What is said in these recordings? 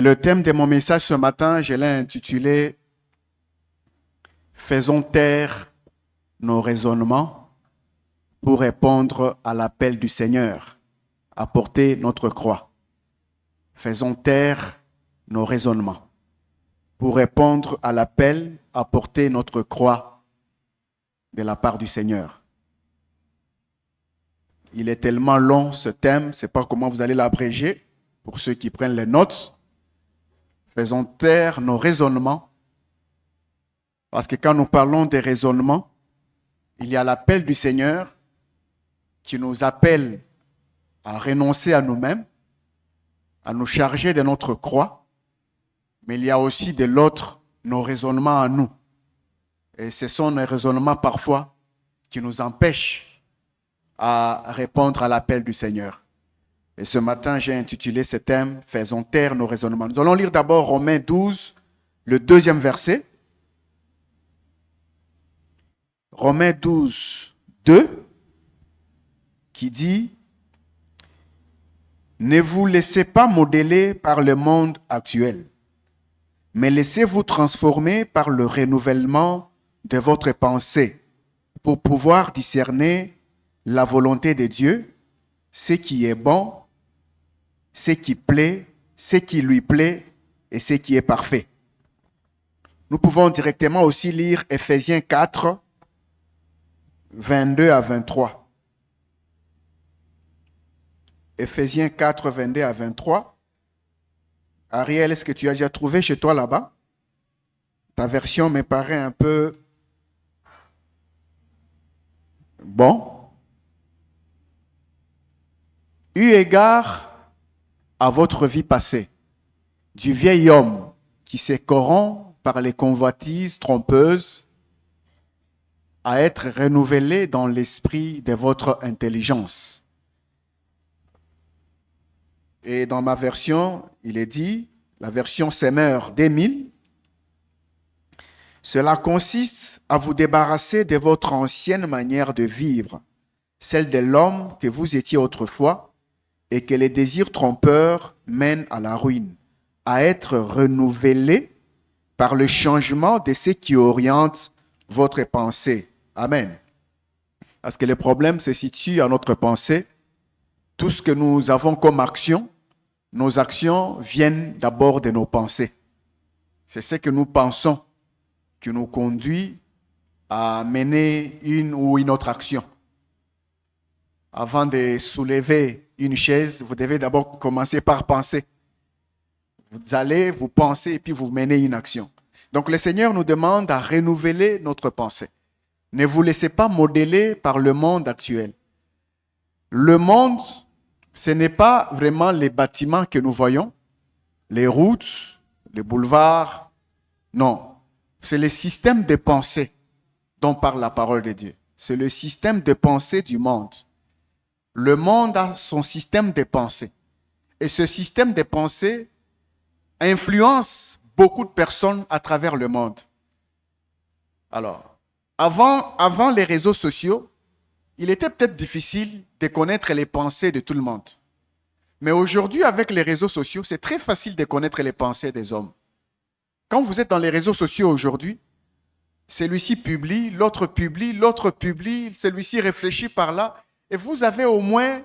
Le thème de mon message ce matin, je l'ai intitulé « Faisons taire nos raisonnements pour répondre à l'appel du Seigneur, à porter notre croix. » Faisons taire nos raisonnements pour répondre à l'appel à porter notre croix de la part du Seigneur. Il est tellement long ce thème, je ne sais pas comment vous allez l'abréger pour ceux qui prennent les notes. Faisons taire nos raisonnements. Parce que quand nous parlons des raisonnements, il y a l'appel du Seigneur qui nous appelle à renoncer à nous-mêmes, à nous charger de notre croix. Mais il y a aussi de l'autre nos raisonnements à nous. Et ce sont les raisonnements parfois qui nous empêchent à répondre à l'appel du Seigneur. Et ce matin, j'ai intitulé ce thème « Faisons taire nos raisonnements ». Nous allons lire d'abord Romains 12, le 2e verset. Romains 12, 2, qui dit « Ne vous laissez pas modeler par le monde actuel, mais laissez-vous transformer par le renouvellement de votre pensée pour pouvoir discerner la volonté de Dieu, ce qui est bon, ce qui plaît, ce qui lui plaît et ce qui est parfait. » Nous pouvons directement aussi lire Ephésiens 4, 22 à 23. Ephésiens 4, 22 à 23. Ariel, est-ce que tu as déjà trouvé chez toi là-bas? Ta version me paraît un peu... Bon. Eu égard à votre vie passée, du vieil homme qui se corrompt par les convoitises trompeuses, à être renouvelé dans l'esprit de votre intelligence. Et dans ma version, il est dit, la version Semeur d'Émile, cela consiste à vous débarrasser de votre ancienne manière de vivre, celle de l'homme que vous étiez autrefois, et que les désirs trompeurs mènent à la ruine, à être renouvelé par le changement de ce qui oriente votre pensée. Amen. Parce que le problème se situe à notre pensée. Tout ce que nous avons comme action, nos actions viennent d'abord de nos pensées. C'est ce que nous pensons qui nous conduit à mener une ou une autre action. Avant de soulever une chaise, vous devez d'abord commencer par penser. Vous allez, vous pensez et puis vous menez une action. Donc le Seigneur nous demande à renouveler notre pensée. Ne vous laissez pas modeler par le monde actuel. Le monde, ce n'est pas vraiment les bâtiments que nous voyons, les routes, les boulevards. Non, c'est le système de pensée dont parle la parole de Dieu. C'est le système de pensée du monde. Le monde a son système de pensée. Et ce système de pensée influence beaucoup de personnes à travers le monde. Alors, avant les réseaux sociaux, il était peut-être difficile de connaître les pensées de tout le monde. Mais aujourd'hui, avec les réseaux sociaux, c'est très facile de connaître les pensées des hommes. Quand vous êtes dans les réseaux sociaux aujourd'hui, celui-ci publie, l'autre publie, celui-ci réfléchit par là, et vous avez au moins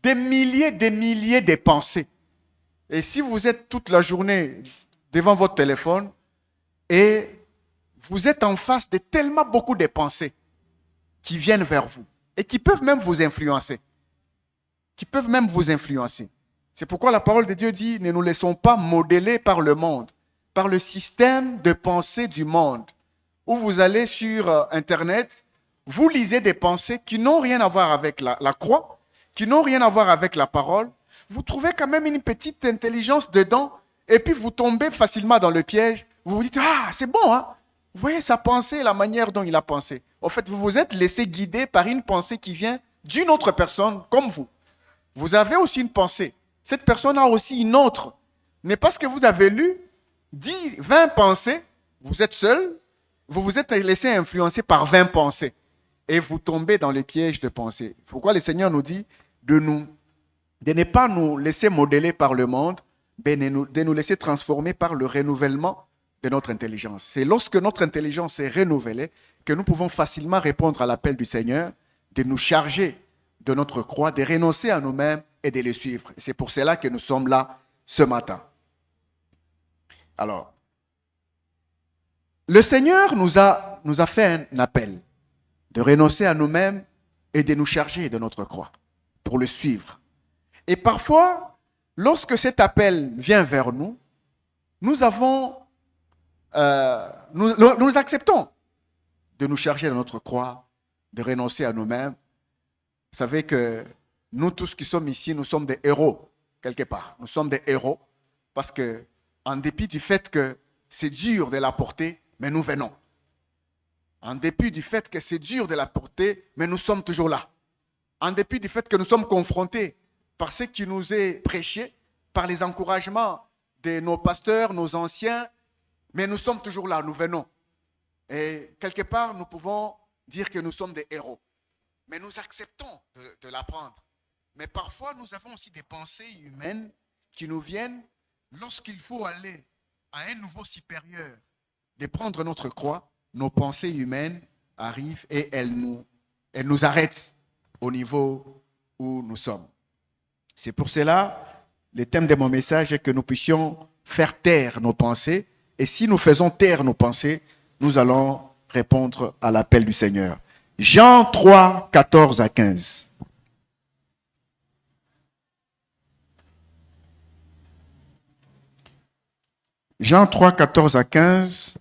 des milliers de pensées. Et si vous êtes toute la journée devant votre téléphone et vous êtes en face de tellement beaucoup de pensées qui viennent vers vous et qui peuvent même vous influencer. C'est pourquoi la parole de Dieu dit, ne nous laissons pas modeler par le monde, par le système de pensée du monde. Où vous allez sur Internet, vous lisez des pensées qui n'ont rien à voir avec la croix, qui n'ont rien à voir avec la parole. Vous trouvez quand même une petite intelligence dedans et puis vous tombez facilement dans le piège. Vous vous dites, ah, c'est bon, hein? Vous voyez sa pensée, la manière dont il a pensé. En fait, vous vous êtes laissé guider par une pensée qui vient d'une autre personne comme vous. Vous avez aussi une pensée. Cette personne a aussi une autre. Mais parce que vous avez lu 10, 20 pensées, vous êtes seul, vous vous êtes laissé influencer par 20 pensées. Et vous tombez dans le piège de pensée. Pourquoi le Seigneur nous dit de ne pas nous laisser modeler par le monde, mais de nous laisser transformer par le renouvellement de notre intelligence. C'est lorsque notre intelligence est renouvelée que nous pouvons facilement répondre à l'appel du Seigneur, de nous charger de notre croix, de renoncer à nous-mêmes et de les suivre. Et c'est pour cela que nous sommes là ce matin. Alors, le Seigneur nous a fait un appel de renoncer à nous-mêmes et de nous charger de notre croix pour le suivre. Et parfois, lorsque cet appel vient vers nous, nous acceptons de nous charger de notre croix, de renoncer à nous-mêmes. Vous savez que nous tous qui sommes ici, nous sommes des héros, quelque part. Nous sommes des héros parce que, en dépit du fait que c'est dur de la porter, mais nous venons. En dépit du fait que c'est dur de la porter, mais nous sommes toujours là. En dépit du fait que nous sommes confrontés par ce qui nous est prêché, par les encouragements de nos pasteurs, nos anciens, mais nous sommes toujours là, nous venons. Et quelque part, nous pouvons dire que nous sommes des héros. Mais nous acceptons de l'apprendre. Mais parfois, nous avons aussi des pensées humaines qui nous viennent lorsqu'il faut aller à un niveau supérieur, de prendre notre croix, nos pensées humaines arrivent et elles nous arrêtent au niveau où nous sommes. C'est pour cela, le thème de mon message est que nous puissions faire taire nos pensées. Et si nous faisons taire nos pensées, nous allons répondre à l'appel du Seigneur. Jean 3, 14 à 15. Jean 3, 14 à 15.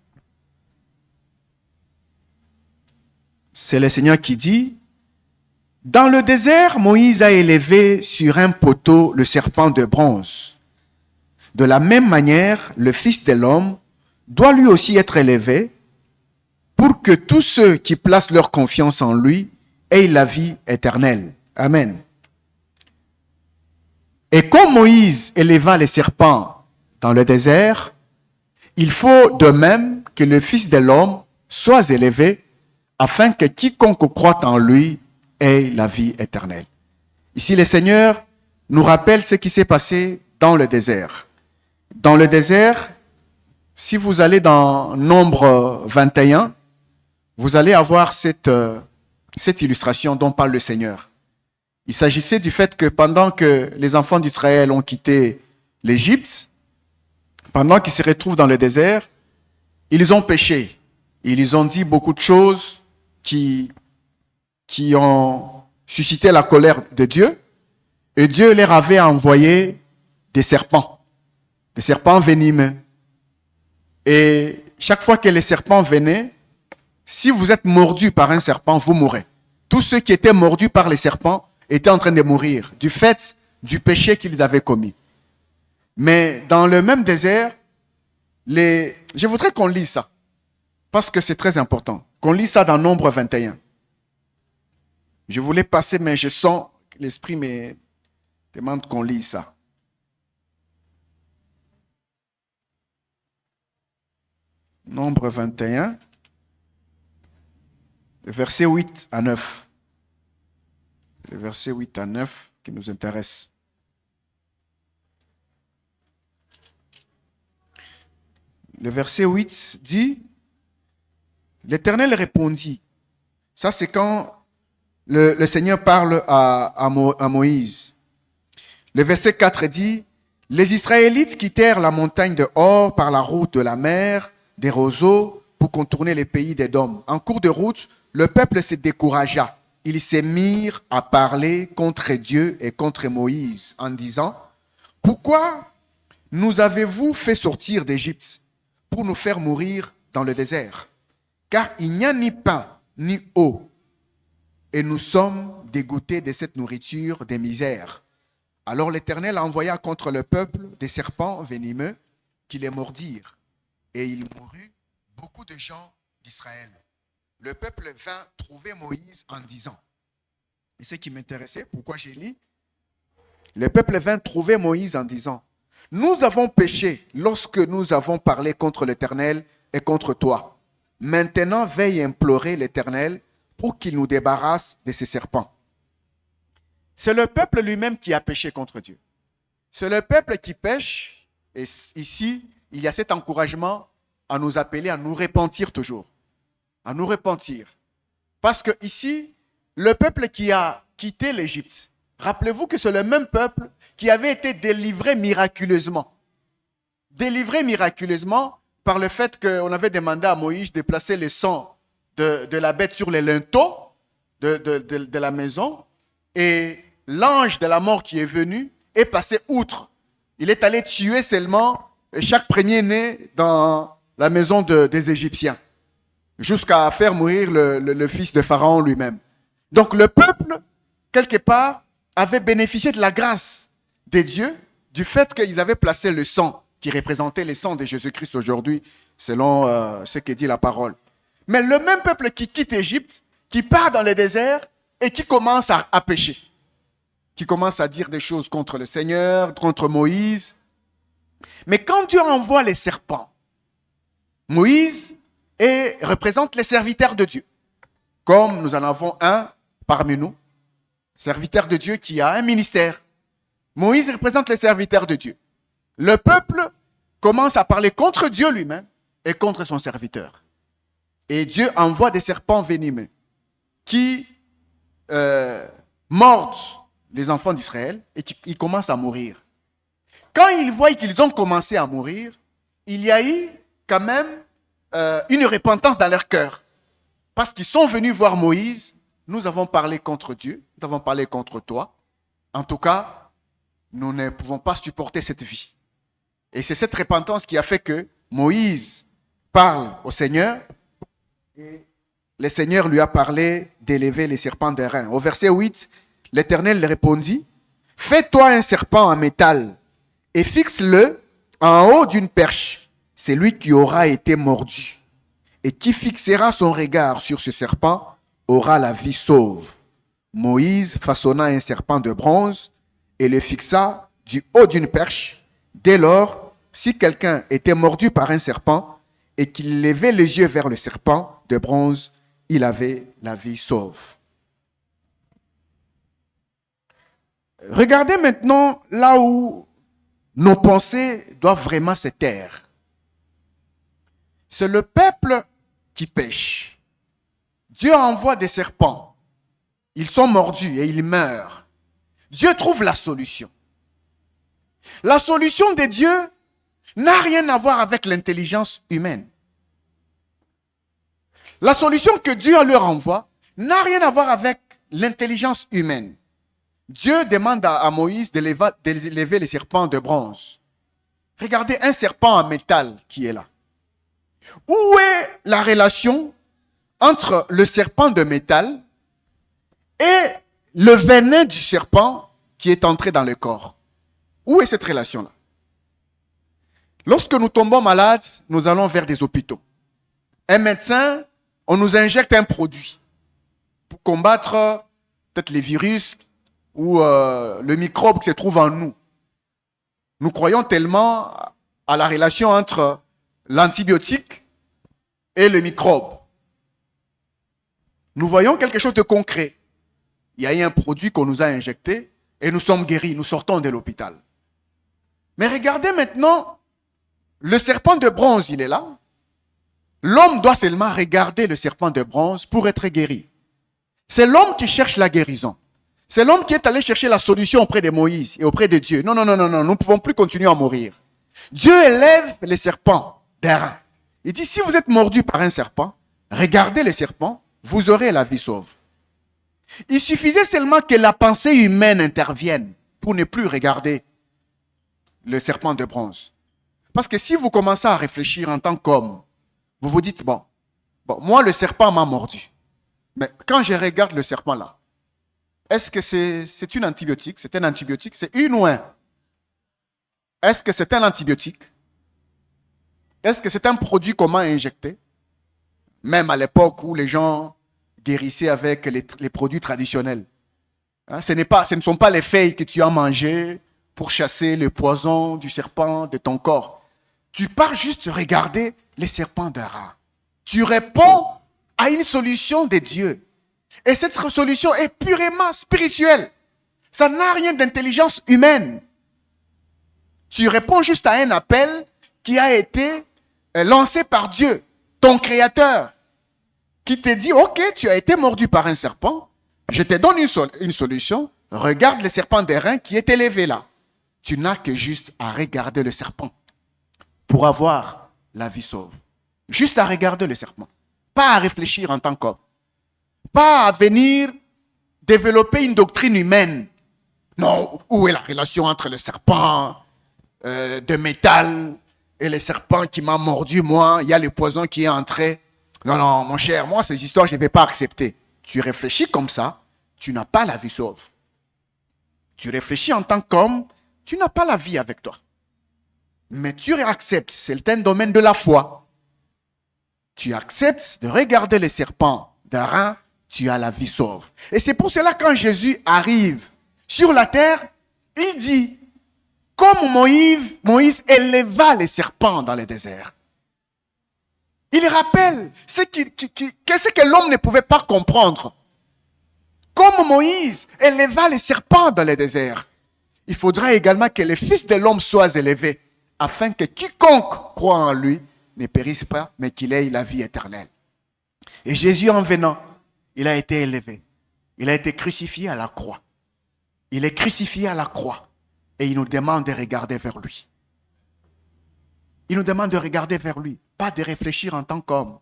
C'est le Seigneur qui dit: dans le désert, Moïse a élevé sur un poteau le serpent de bronze. De la même manière, le Fils de l'homme doit lui aussi être élevé pour que tous ceux qui placent leur confiance en lui aient la vie éternelle. Amen. Et comme Moïse éleva les serpents dans le désert, il faut de même que le Fils de l'homme soit élevé afin que quiconque croit en lui ait la vie éternelle. Ici, le Seigneur nous rappelle ce qui s'est passé dans le désert. Dans le désert, si vous allez dans Nombre 21, vous allez avoir cette illustration dont parle le Seigneur. Il s'agissait du fait que pendant que les enfants d'Israël ont quitté l'Égypte, pendant qu'ils se retrouvent dans le désert, ils ont péché. Ils ont dit beaucoup de choses qui ont suscité la colère de Dieu. Et Dieu leur avait envoyé des serpents venimeux. Et chaque fois que les serpents venaient, si vous êtes mordu par un serpent, vous mourrez. Tous ceux qui étaient mordus par les serpents étaient en train de mourir du fait du péché qu'ils avaient commis. Mais dans le même désert, je voudrais qu'on lise ça, parce que c'est très important. Qu'on lise ça dans Nombre 21. Je voulais passer, mais je sens que l'Esprit me demande qu'on lise ça. Nombre 21, versets 8 à 9. Le verset 8 à 9 qui nous intéresse. Le verset 8 dit: l'Éternel répondit. Ça, c'est quand le Seigneur parle à Moïse. Le verset 4 dit: les Israélites quittèrent la montagne de Hor par la route de la mer des roseaux pour contourner les pays d'Édom. En cours de route, le peuple se découragea. Ils se mirent à parler contre Dieu et contre Moïse en disant: pourquoi nous avez-vous fait sortir d'Égypte pour nous faire mourir dans le désert? Car il n'y a ni pain ni eau, et nous sommes dégoûtés de cette nourriture des misères. Alors l'Éternel envoya contre le peuple des serpents venimeux qui les mordirent, et il mourut beaucoup de gens d'Israël. Le peuple vint trouver Moïse en disant, et ce qui m'intéressait, pourquoi j'ai lu, le peuple vint trouver Moïse en disant: nous avons péché lorsque nous avons parlé contre l'Éternel et contre toi. Maintenant, veille implorer l'Éternel pour qu'il nous débarrasse de ces serpents. C'est le peuple lui-même qui a péché contre Dieu. C'est le peuple qui pêche Et ici, il y a cet encouragement à nous appeler à nous repentir toujours. À nous repentir. Parce que ici, le peuple qui a quitté l'Égypte, rappelez-vous que c'est le même peuple qui avait été délivré miraculeusement. Délivré miraculeusement par le fait qu'on avait demandé à Moïse de placer le sang de la bête sur les linteaux de la maison. Et l'ange de la mort qui est venu est passé outre. Il est allé tuer seulement chaque premier-né dans la maison des Égyptiens, jusqu'à faire mourir le fils de Pharaon lui-même. Donc le peuple, quelque part, avait bénéficié de la grâce des dieux, du fait qu'ils avaient placé le sang, qui représentait le sang de Jésus-Christ aujourd'hui, selon ce que dit la parole. Mais le même peuple qui quitte Égypte, qui part dans le désert et qui commence à pécher, qui commence à dire des choses contre le Seigneur, contre Moïse. Mais quand Dieu envoie les serpents, Moïse représente les serviteurs de Dieu. Comme nous en avons un parmi nous, serviteur de Dieu qui a un ministère. Moïse représente les serviteurs de Dieu. Le peuple commence à parler contre Dieu lui-même et contre son serviteur. Et Dieu envoie des serpents venimeux qui mordent les enfants d'Israël et qui commencent à mourir. Quand ils voient qu'ils ont commencé à mourir, il y a eu quand même une repentance dans leur cœur. Parce qu'ils sont venus voir Moïse, nous avons parlé contre Dieu, nous avons parlé contre toi. En tout cas, nous ne pouvons pas supporter cette vie. Et c'est cette repentance qui a fait que Moïse parle au Seigneur et le Seigneur lui a parlé d'élever les serpents d'airain. Au verset 8, l'Éternel lui répondit, « Fais-toi un serpent en métal et fixe-le en haut d'une perche. C'est lui qui aura été mordu. Et qui fixera son regard sur ce serpent aura la vie sauve. » Moïse façonna un serpent de bronze et le fixa du haut d'une perche. Dès lors, si quelqu'un était mordu par un serpent et qu'il levait les yeux vers le serpent de bronze, il avait la vie sauve. Regardez maintenant là où nos pensées doivent vraiment se taire. C'est le peuple qui pêche. Dieu envoie des serpents. Ils sont mordus et ils meurent. Dieu trouve la solution. La solution de Dieu n'a rien à voir avec l'intelligence humaine. La solution que Dieu leur envoie n'a rien à voir avec l'intelligence humaine. Dieu demande à Moïse d'élever les serpents de bronze. Regardez un serpent en métal qui est là. Où est la relation entre le serpent de métal et le venin du serpent qui est entré dans le corps? Où est cette relation-là? Lorsque nous tombons malades, nous allons vers des hôpitaux. Un médecin, on nous injecte un produit pour combattre peut-être les virus ou le microbe qui se trouve en nous. Nous croyons tellement à la relation entre l'antibiotique et le microbe. Nous voyons quelque chose de concret. Il y a eu un produit qu'on nous a injecté et nous sommes guéris, nous sortons de l'hôpital. Mais regardez maintenant, le serpent de bronze, il est là. L'homme doit seulement regarder le serpent de bronze pour être guéri. C'est l'homme qui cherche la guérison. C'est l'homme qui est allé chercher la solution auprès de Moïse et auprès de Dieu. Non, nous ne pouvons plus continuer à mourir. Dieu élève les serpents d'airain. Il dit, si vous êtes mordu par un serpent, regardez le serpent, vous aurez la vie sauve. Il suffisait seulement que la pensée humaine intervienne pour ne plus regarder le serpent de bronze. Parce que si vous commencez à réfléchir en tant qu'homme, vous vous dites, bon, moi le serpent m'a mordu. Mais quand je regarde le serpent là, est-ce que c'est une antibiotique? C'est un antibiotique? C'est une ou un? Est-ce que c'est un antibiotique? Est-ce que c'est un produit qu'on m'a injecté? Même à l'époque où les gens guérissaient avec les produits traditionnels. Hein, ce ne sont pas les feuilles que tu as mangées pour chasser le poison du serpent de ton corps. Tu pars juste regarder les serpents d'airain. Tu réponds à une solution de Dieu. Et cette solution est purement spirituelle. Ça n'a rien d'intelligence humaine. Tu réponds juste à un appel qui a été lancé par Dieu, ton Créateur, qui te dit, ok, tu as été mordu par un serpent, je te donne une solution, regarde le serpent d'airain qui est élevé là. Tu n'as que juste à regarder le serpent pour avoir la vie sauve. Juste à regarder le serpent. Pas à réfléchir en tant qu'homme. Pas à venir développer une doctrine humaine. Non, où est la relation entre le serpent de métal et le serpent qui m'a mordu, moi, il y a le poison qui est entré. Non, non, mon cher, moi, ces histoires, je ne vais pas accepter. Tu réfléchis comme ça, tu n'as pas la vie sauve. Tu réfléchis en tant qu'homme, tu n'as pas la vie avec toi. Mais tu acceptes, c'est un domaine de la foi. Tu acceptes de regarder les serpents d'airain, tu as la vie sauve. Et c'est pour cela quand Jésus arrive sur la terre, il dit, comme Moïse éleva les serpents dans le désert. Il rappelle ce que l'homme ne pouvait pas comprendre. Comme Moïse éleva les serpents dans le désert, il faudra également que les fils de l'homme soient élevés, afin que quiconque croit en lui ne périsse pas, mais qu'il ait la vie éternelle. Et Jésus, en venant, il a été élevé. Il a été crucifié à la croix. Il est crucifié à la croix. Et il nous demande de regarder vers lui. Il nous demande de regarder vers lui, pas de réfléchir en tant qu'homme.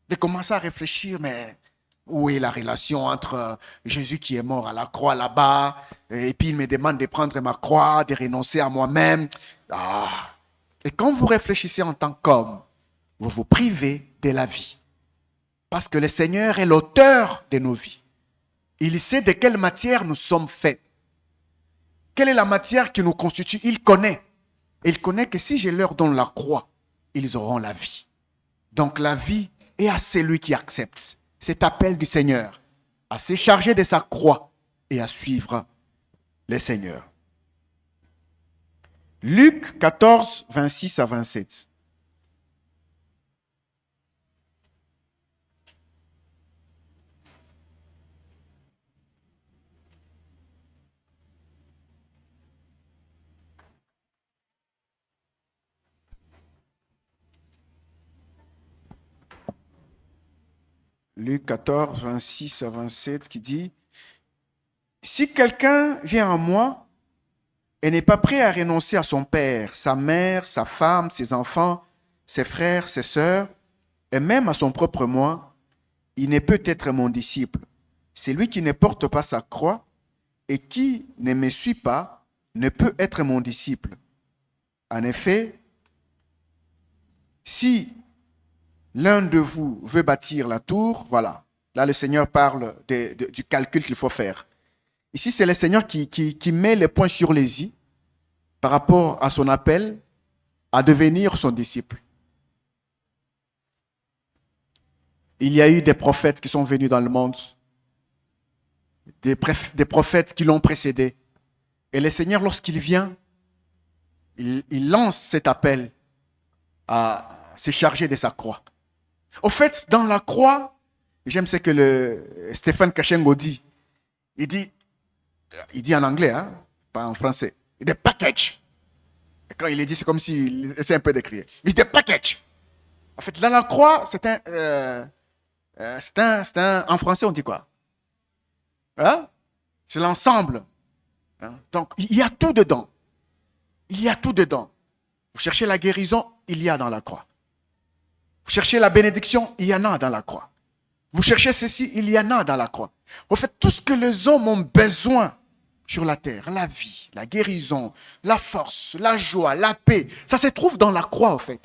De commencer à réfléchir, mais où est la relation entre Jésus qui est mort à la croix là-bas, et puis il me demande de prendre ma croix, de renoncer à moi-même. Ah. Et quand vous réfléchissez en tant qu'homme, vous vous privez de la vie. Parce que le Seigneur est l'auteur de nos vies. Il sait de quelle matière nous sommes faits. Quelle est la matière qui nous constitue? Il connaît. Il connaît que si je leur donne la croix, ils auront la vie. Donc la vie est à celui qui accepte cet appel du Seigneur, à se charger de sa croix et à suivre le Seigneur. Luc 14, 26 à 27. Luc 14, 26 à 27 qui dit, « Si quelqu'un vient à moi et n'est pas prêt à renoncer à son père, sa mère, sa femme, ses enfants, ses frères, ses sœurs, et même à son propre moi, il ne peut être mon disciple. Celui qui ne porte pas sa croix et qui ne me suit pas ne peut être mon disciple. En effet, si l'un de vous veut bâtir la tour, voilà. Là, le Seigneur parle du calcul qu'il faut faire. Ici, c'est le Seigneur qui met les points sur les i par rapport à son appel à devenir son disciple. Il y a eu des prophètes qui sont venus dans le monde, des prophètes qui l'ont précédé. Et le Seigneur, lorsqu'il vient, il lance cet appel à se charger de sa croix. Au fait, dans la croix, j'aime ce que Stéphane Kachengo dit. Il dit en anglais, hein, pas en français. Il dit package. Et quand il le dit, c'est comme s'il essaie un peu d'écrire. Il dit package. En fait, dans la croix, en français, on dit quoi? Hein? C'est l'ensemble. Hein? Donc, il y a tout dedans. Il y a tout dedans. Vous cherchez la guérison, il y a dans la croix. Vous cherchez la bénédiction, il y en a dans la croix. Vous cherchez ceci, il y en a dans la croix. En fait, tout ce que les hommes ont besoin sur la terre, la vie, la guérison, la force, la joie, la paix, ça se trouve dans la croix, en fait.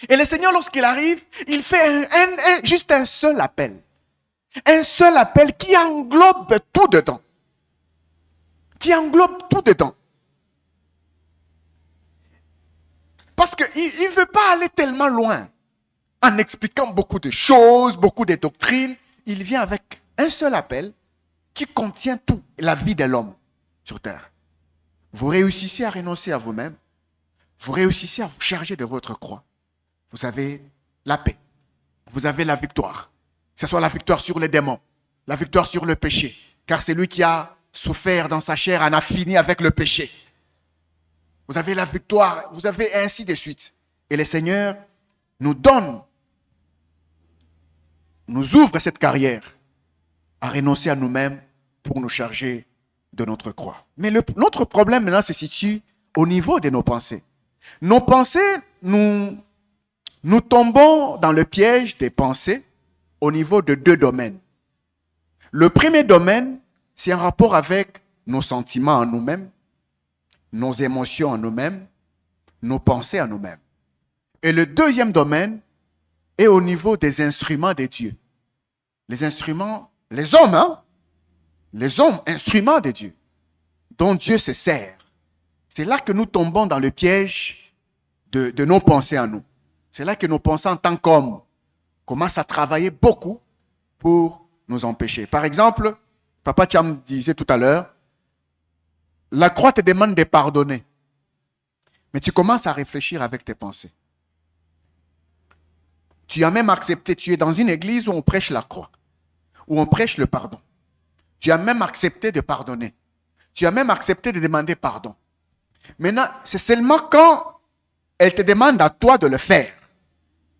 Et le Seigneur, lorsqu'il arrive, il fait juste un seul appel. Un seul appel qui englobe tout dedans. Qui englobe tout dedans. Parce qu'il ne veut pas aller tellement loin en expliquant beaucoup de choses, beaucoup de doctrines. Il vient avec un seul appel qui contient tout, la vie de l'homme sur terre. Vous réussissez à renoncer à vous-même. Vous réussissez à vous charger de votre croix. Vous avez la paix. Vous avez la victoire. Que ce soit la victoire sur les démons, la victoire sur le péché. Car celui qui a souffert dans sa chair en a fini avec le péché. vous avez la victoire, vous avez ainsi de suite. Et le Seigneur nous donne, nous ouvre cette carrière à renoncer à nous-mêmes pour nous charger de notre croix. Mais notre problème maintenant se situe au niveau de nos pensées. Nos pensées, nous tombons dans le piège des pensées au niveau de deux domaines. Le premier domaine, c'est en rapport avec nos sentiments en nous-mêmes, nos émotions en nous-mêmes, nos pensées en nous-mêmes. Et le deuxième domaine est au niveau des instruments de Dieu. Les instruments, les hommes, instruments de Dieu, dont Dieu se sert. C'est là que nous tombons dans le piège de nos pensées en nous. C'est là que nos pensées en tant qu'hommes commencent à travailler beaucoup pour nous empêcher. Par exemple, Papa Cham disait tout à l'heure, la croix te demande de pardonner. Mais tu commences à réfléchir avec tes pensées. Tu as même accepté, tu es dans une église où on prêche la croix, où on prêche le pardon. Tu as même accepté de pardonner. Tu as même accepté de demander pardon. Maintenant, c'est seulement quand elle te demande à toi de le faire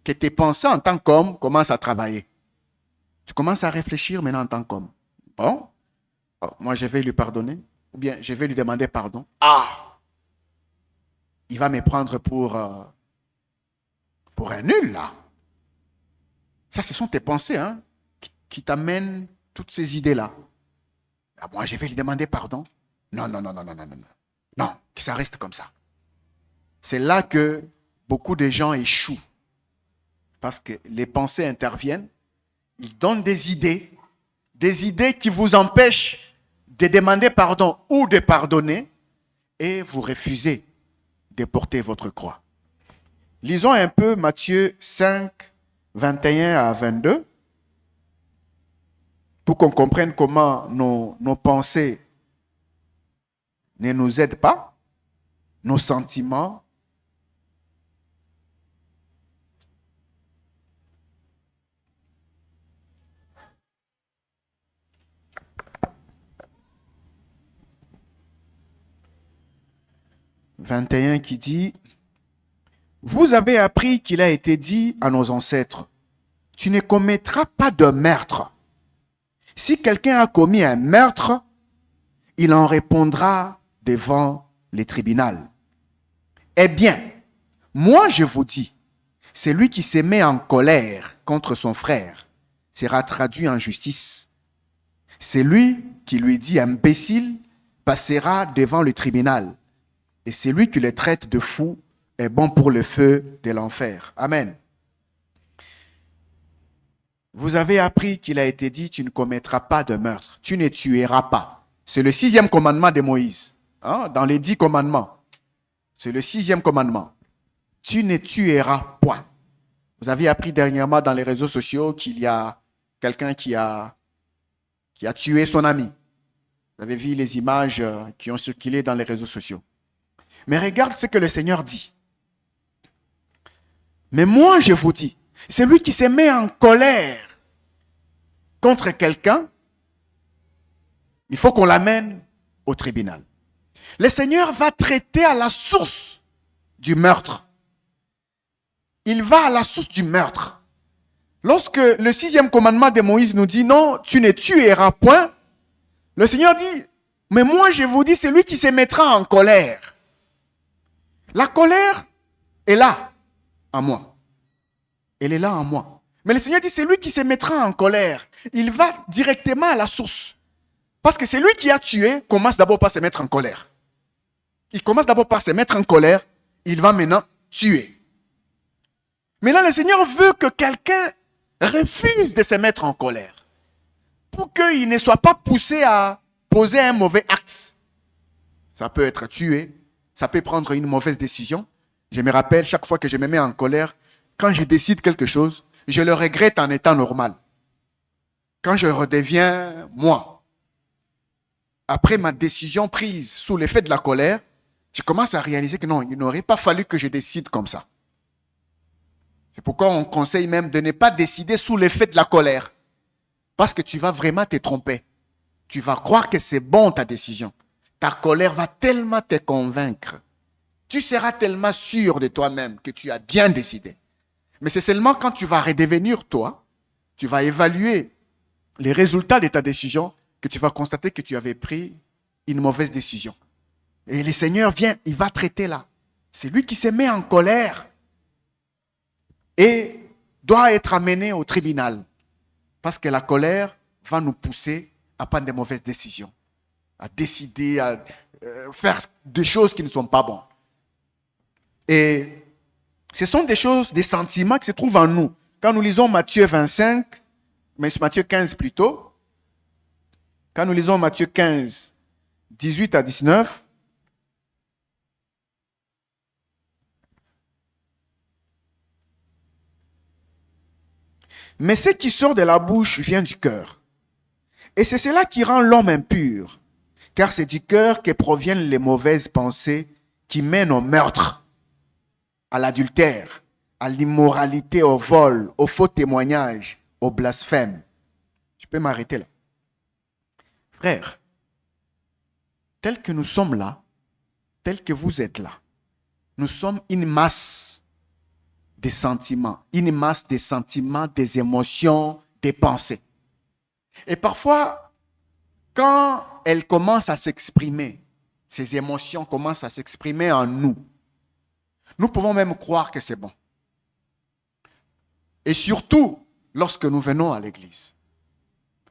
que tes pensées en tant qu'homme commencent à travailler. Tu commences à réfléchir maintenant en tant qu'homme. Bon, moi je vais lui pardonner, ou bien je vais lui demander pardon. Ah, il va me prendre pour un nul là. Ça, ce sont tes pensées qui t'amènent toutes ces idées-là. Ah, moi, je vais lui demander pardon. Non. Non, que ça reste comme ça. C'est là que beaucoup de gens échouent. Parce que les pensées interviennent, ils donnent des idées qui vous empêchent de demander pardon ou de pardonner, et vous refusez de porter votre croix. Lisons un peu Matthieu 5, 21 à 22, pour qu'on comprenne comment nos pensées ne nous aident pas, nos sentiments. « 21 qui dit, « Vous avez appris qu'il a été dit à nos ancêtres, « Tu ne commettras pas de meurtre. Si quelqu'un a commis un meurtre, il en répondra devant les tribunaux. Eh bien, moi je vous dis, celui qui se met en colère contre son frère sera traduit en justice. Celui qui lui dit imbécile passera devant le tribunal. Et celui qui le traite de fou est bon pour le feu de l'enfer. » Amen. Vous avez appris qu'il a été dit, tu ne commettras pas de meurtre, tu ne tueras pas. C'est le 6e commandement de Moïse, dans les 10 commandements. C'est le 6e commandement. Tu ne tueras point. Vous avez appris dernièrement dans les réseaux sociaux qu'il y a quelqu'un qui a tué son ami. Vous avez vu les images qui ont circulé dans les réseaux sociaux. Mais regarde ce que le Seigneur dit. Mais moi, je vous dis, celui qui se met en colère contre quelqu'un, il faut qu'on l'amène au tribunal. Le Seigneur va traiter à la source du meurtre. Il va à la source du meurtre. Lorsque le 6e commandement de Moïse nous dit non, tu ne tueras point, le Seigneur dit, mais moi je vous dis, celui qui se mettra en colère. La colère est là, en moi. Elle est là en moi. Mais le Seigneur dit, c'est lui qui se mettra en colère. Il va directement à la source. Parce que c'est lui qui a tué, commence d'abord par se mettre en colère. Il commence d'abord par se mettre en colère, il va maintenant tuer. Maintenant, le Seigneur veut que quelqu'un refuse de se mettre en colère. Pour qu'il ne soit pas poussé à poser un mauvais acte. Ça peut être tué. Ça peut prendre une mauvaise décision. Je me rappelle, chaque fois que je me mets en colère, quand je décide quelque chose, je le regrette en étant normal. Quand je redeviens moi, après ma décision prise sous l'effet de la colère, je commence à réaliser que non, il n'aurait pas fallu que je décide comme ça. C'est pourquoi on conseille même de ne pas décider sous l'effet de la colère. Parce que tu vas vraiment te tromper. Tu vas croire que c'est bon ta décision. Ta colère va tellement te convaincre. Tu seras tellement sûr de toi-même que tu as bien décidé. Mais c'est seulement quand tu vas redevenir toi, tu vas évaluer les résultats de ta décision, que tu vas constater que tu avais pris une mauvaise décision. Et le Seigneur vient, il va traiter là. C'est lui qui se met en colère et doit être amené au tribunal. Parce que la colère va nous pousser à prendre des mauvaises décisions, à décider, à faire des choses qui ne sont pas bonnes. Et ce sont des choses, des sentiments qui se trouvent en nous. Quand nous lisons Matthieu 25, mais Matthieu 15 plutôt, quand nous lisons Matthieu 15, 18 à 19, mais ce qui sort de la bouche vient du cœur. Et c'est cela qui rend l'homme impur, car c'est du cœur que proviennent les mauvaises pensées qui mènent au meurtre, à l'adultère, à l'immoralité, au vol, au faux témoignage, au blasphème. Je peux m'arrêter là. Frères, tel que nous sommes là, tel que vous êtes là, nous sommes une masse des sentiments, des émotions, des pensées. Et parfois, quand elles commencent à s'exprimer, ces émotions commencent à s'exprimer en nous, nous pouvons même croire que c'est bon. Et surtout, lorsque nous venons à l'église.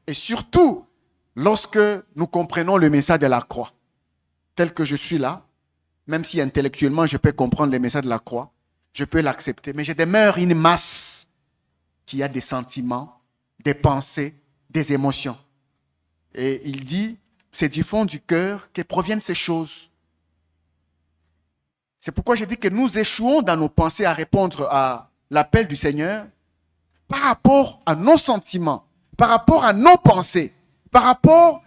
Et surtout, lorsque nous comprenons le message de la croix. Tel que je suis là, même si intellectuellement je peux comprendre le message de la croix, je peux l'accepter. Mais je demeure une masse qui a des sentiments, des pensées, des émotions. Et il dit, c'est du fond du cœur que proviennent ces choses. C'est pourquoi je dis que nous échouons dans nos pensées à répondre à l'appel du Seigneur par rapport à nos sentiments, par rapport à nos pensées, par rapport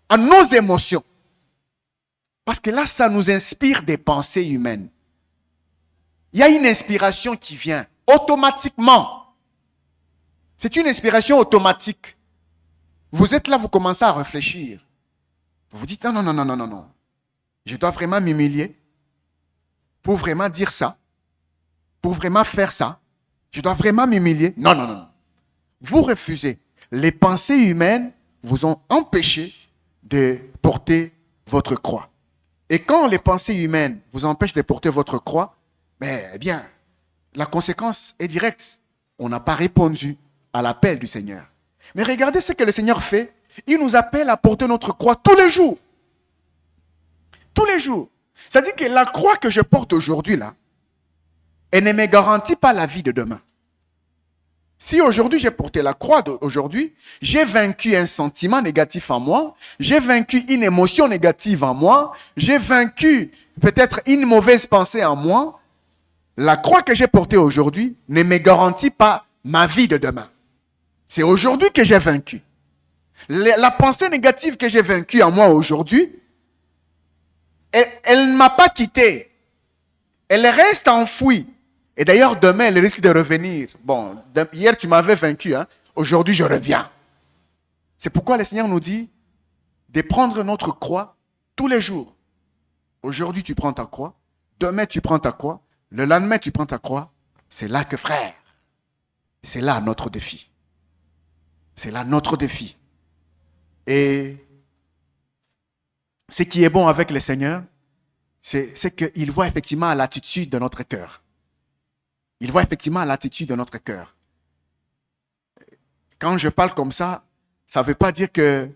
à nos émotions. Parce que là, ça nous inspire des pensées humaines. Il y a une inspiration qui vient automatiquement. C'est une inspiration automatique. Vous êtes là, vous commencez à réfléchir. Vous vous dites, non. Je dois vraiment m'humilier pour vraiment dire ça, pour vraiment faire ça. Je dois vraiment m'humilier. Non. Vous refusez. Les pensées humaines vous ont empêché de porter votre croix. Et quand les pensées humaines vous empêchent de porter votre croix, eh bien, la conséquence est directe. On n'a pas répondu à l'appel du Seigneur. Mais regardez ce que le Seigneur fait. Il nous appelle à porter notre croix tous les jours. Tous les jours. C'est-à-dire que la croix que je porte aujourd'hui, là, elle ne me garantit pas la vie de demain. Si aujourd'hui j'ai porté la croix d'aujourd'hui, j'ai vaincu un sentiment négatif en moi, j'ai vaincu une émotion négative en moi, j'ai vaincu peut-être une mauvaise pensée en moi, la croix que j'ai portée aujourd'hui ne me garantit pas ma vie de demain. C'est aujourd'hui que j'ai vaincu. La pensée négative que j'ai vaincue en moi aujourd'hui, elle ne m'a pas quitté. Elle reste enfouie. Et d'ailleurs, demain, elle risque de revenir. Bon, hier, tu m'avais vaincu. Aujourd'hui, je reviens. C'est pourquoi le Seigneur nous dit de prendre notre croix tous les jours. Aujourd'hui, tu prends ta croix. Demain, tu prends ta croix. Le lendemain, tu prends ta croix. C'est là que, frère, c'est là notre défi. C'est là notre défi. Et ce qui est bon avec le Seigneur, c'est qu'il voit effectivement l'attitude de notre cœur. Il voit effectivement l'attitude de notre cœur. Quand je parle comme ça ne veut pas dire que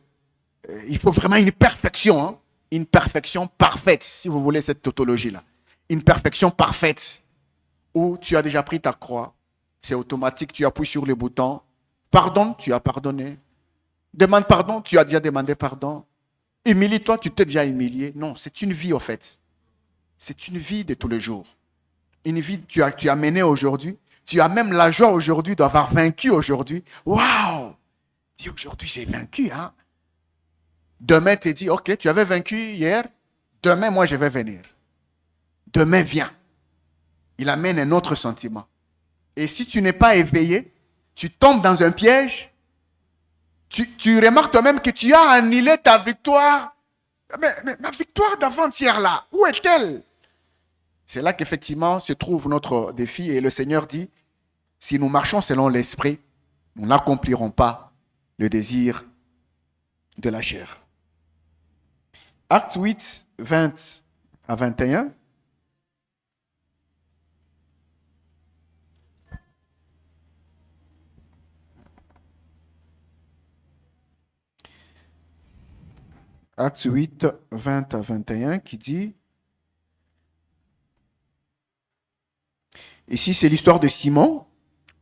il faut vraiment une perfection, une perfection parfaite, si vous voulez cette tautologie-là. Une perfection parfaite, où tu as déjà pris ta croix, c'est automatique, tu appuies sur le bouton, pardonne, tu as pardonné. Demande pardon, tu as déjà demandé pardon. Humilie-toi, tu t'es déjà humilié. Non, c'est une vie, en fait. C'est une vie de tous les jours. Une vie que tu as menée aujourd'hui. Tu as même la joie aujourd'hui d'avoir vaincu aujourd'hui. Waouh! Dis, aujourd'hui, j'ai vaincu. Demain, tu dis, ok, tu avais vaincu hier. Demain, moi, je vais venir. Demain, viens. Il amène un autre sentiment. Et si tu n'es pas éveillé, tu tombes dans un piège. Tu remarques toi-même que tu as annulé ta victoire. Mais ma victoire d'avant-hier là, où est-elle? C'est là qu'effectivement se trouve notre défi. Et le Seigneur dit, si nous marchons selon l'esprit, nous n'accomplirons pas le désir de la chair. Acte 8, 20 à 21. Acte 8, 20 à 21 qui dit, ici c'est l'histoire de Simon,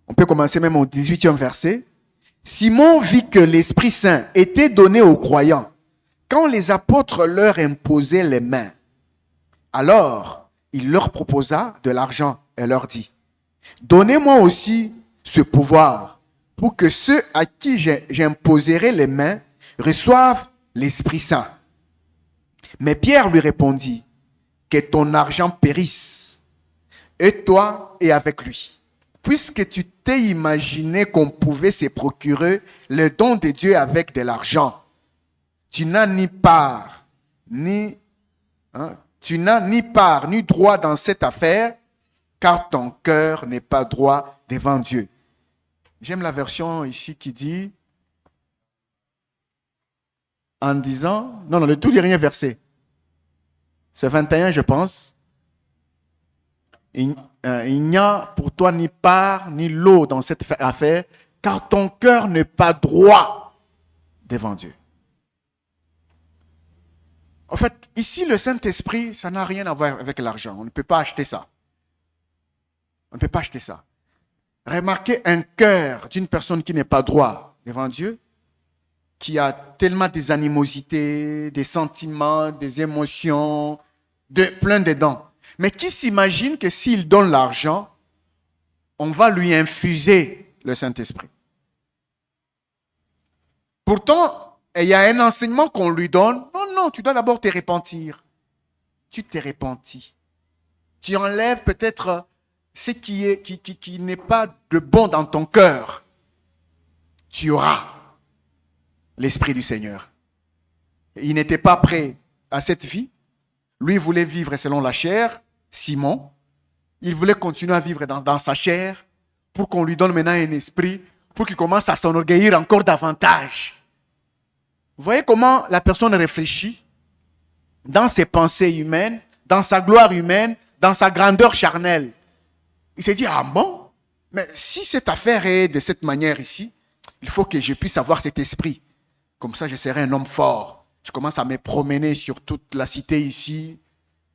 on peut commencer même au 18e verset. Simon vit que l'Esprit Saint était donné aux croyants quand les apôtres leur imposaient les mains. Alors, il leur proposa de l'argent et leur dit, donnez-moi aussi ce pouvoir pour que ceux à qui j'imposerai les mains reçoivent l'Esprit Saint. Mais Pierre lui répondit, que ton argent périsse, et toi et avec lui. Puisque tu t'es imaginé qu'on pouvait se procurer le don de Dieu avec de l'argent, tu n'as ni part, ni droit dans cette affaire, car ton cœur n'est pas droit devant Dieu. J'aime la version ici qui dit, en disant, non, le tout dernier verset, c'est 21 je pense, il n'y a pour toi ni part ni lot dans cette affaire, car ton cœur n'est pas droit devant Dieu. En fait, ici, le Saint-Esprit, ça n'a rien à voir avec l'argent. On ne peut pas acheter ça. On ne peut pas acheter ça. Remarquez un cœur d'une personne qui n'est pas droit devant Dieu, qui a tellement des animosités, des sentiments, des émotions, plein de dents. Mais qui s'imagine que s'il donne l'argent, on va lui infuser le Saint-Esprit. Pourtant, il y a un enseignement qu'on lui donne. Non, tu dois d'abord te repentir. Tu t'es repenti. Tu enlèves peut-être ce qui n'est pas de bon dans ton cœur. Tu auras l'Esprit du Seigneur. Il n'était pas prêt à cette vie. Lui voulait vivre selon la chair, Simon. Il voulait continuer à vivre dans sa chair pour qu'on lui donne maintenant un esprit, pour qu'il commence à s'enorgueillir encore davantage. Vous voyez comment la personne réfléchit dans ses pensées humaines, dans sa gloire humaine, dans sa grandeur charnelle. Il s'est dit, ah bon, mais si cette affaire est de cette manière ici, il faut que je puisse avoir cet esprit. Comme ça, je serai un homme fort. Je commence à me promener sur toute la cité ici.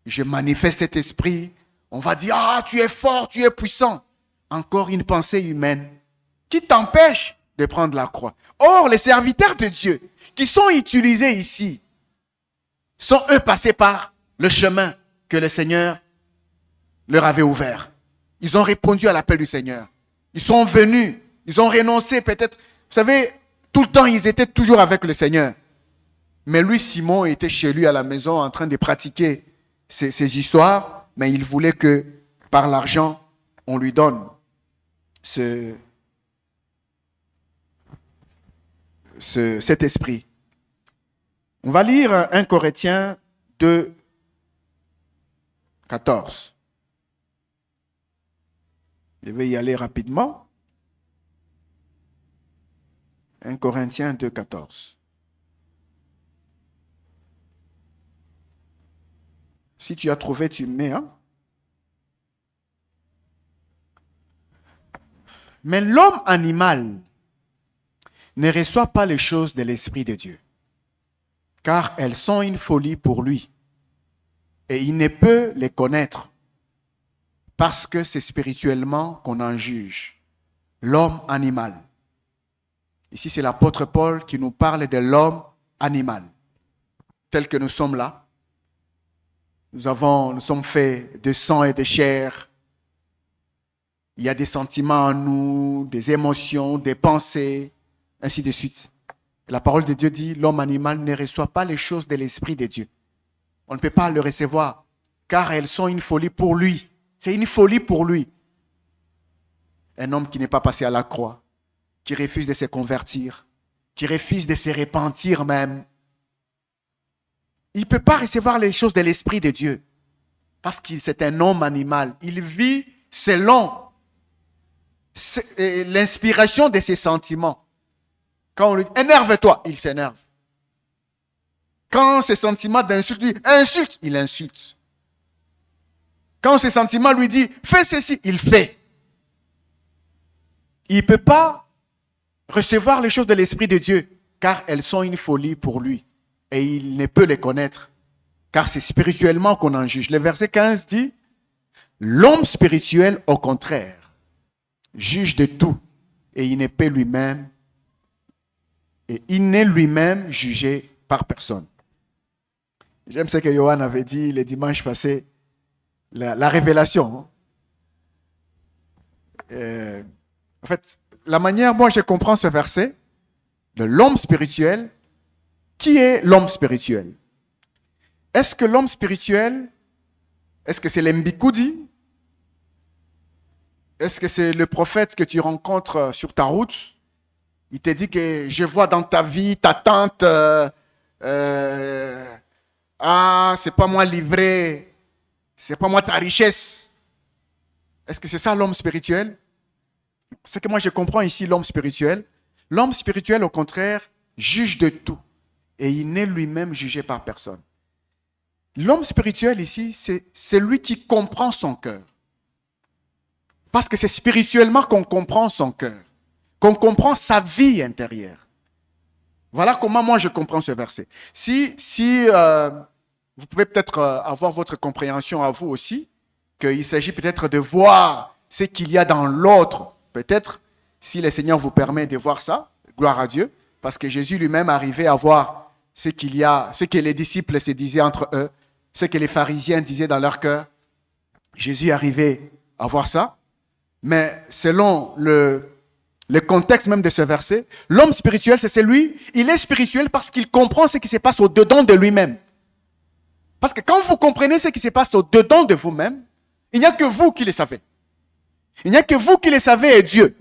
Je manifeste cet esprit. On va dire, ah, tu es fort, tu es puissant. Encore une pensée humaine qui t'empêche de prendre la croix. Or, les serviteurs de Dieu qui sont utilisés ici sont eux passés par le chemin que le Seigneur leur avait ouvert. Ils ont répondu à l'appel du Seigneur. Ils sont venus, ils ont renoncé peut-être. Vous savez, tout le temps, ils étaient toujours avec le Seigneur. Mais lui, Simon, était chez lui à la maison en train de pratiquer ces histoires, mais il voulait que par l'argent, on lui donne cet esprit. On va lire 1 Corinthiens 2, 14. Je vais y aller rapidement. 1 Corinthiens 2, 14. Si tu as trouvé, tu mets. Hein? Mais l'homme animal ne reçoit pas les choses de l'Esprit de Dieu, car elles sont une folie pour lui, et il ne peut les connaître, parce que c'est spirituellement qu'on en juge. L'homme animal. Ici, c'est l'apôtre Paul qui nous parle de l'homme animal, tel que nous sommes là. Nous sommes faits de sang et de chair. Il y a des sentiments en nous, des émotions, des pensées, ainsi de suite. La parole de Dieu dit, l'homme animal ne reçoit pas les choses de l'Esprit de Dieu. On ne peut pas le recevoir, car elles sont une folie pour lui. C'est une folie pour lui. Un homme qui n'est pas passé à la croix, qui refuse de se convertir, qui refuse de se repentir même. Il ne peut pas recevoir les choses de l'Esprit de Dieu. Parce que c'est un homme animal. Il vit selon l'inspiration de ses sentiments. Quand on lui dit « énerve-toi », il s'énerve. Quand ses sentiments d'insulte lui disent « insulte », il insulte. Quand ses sentiments lui disent « fais ceci », il fait. Il ne peut pas recevoir les choses de l'Esprit de Dieu, car elles sont une folie pour lui. Et il ne peut les connaître, car c'est spirituellement qu'on en juge. Le verset 15 dit « l'homme spirituel, au contraire, juge de tout, et il n'est pas lui-même, et il n'est lui-même jugé par personne. » J'aime ce que Johan avait dit le dimanche passé, la révélation. En fait, la manière dont je comprends ce verset, de l'homme spirituel, qui est l'homme spirituel? Est-ce que l'homme spirituel, est-ce que c'est l'Mbikoudi? Est-ce que c'est le prophète que tu rencontres sur ta route? Il te dit que je vois dans ta vie ta tante, c'est pas moi livré, c'est pas moi ta richesse. Est-ce que c'est ça l'homme spirituel? C'est que moi je comprends ici l'homme spirituel. L'homme spirituel, au contraire, juge de tout. Et il n'est lui-même jugé par personne. L'homme spirituel ici, c'est celui qui comprend son cœur. Parce que c'est spirituellement qu'on comprend son cœur, qu'on comprend sa vie intérieure. Voilà comment moi je comprends ce verset. Si vous pouvez peut-être avoir votre compréhension à vous aussi, qu'il s'agit peut-être de voir ce qu'il y a dans l'autre, peut-être, si le Seigneur vous permet de voir ça, gloire à Dieu, parce que Jésus lui-même arrivait à voir ce qu'il y a, ce que les disciples se disaient entre eux, ce que les pharisiens disaient dans leur cœur. Jésus arrivait à voir ça, mais selon le contexte même de ce verset, l'homme spirituel, c'est celui, il est spirituel parce qu'il comprend ce qui se passe au-dedans de lui-même. Parce que quand vous comprenez ce qui se passe au-dedans de vous-même, il n'y a que vous qui le savez. Il n'y a que vous qui le savez et Dieu.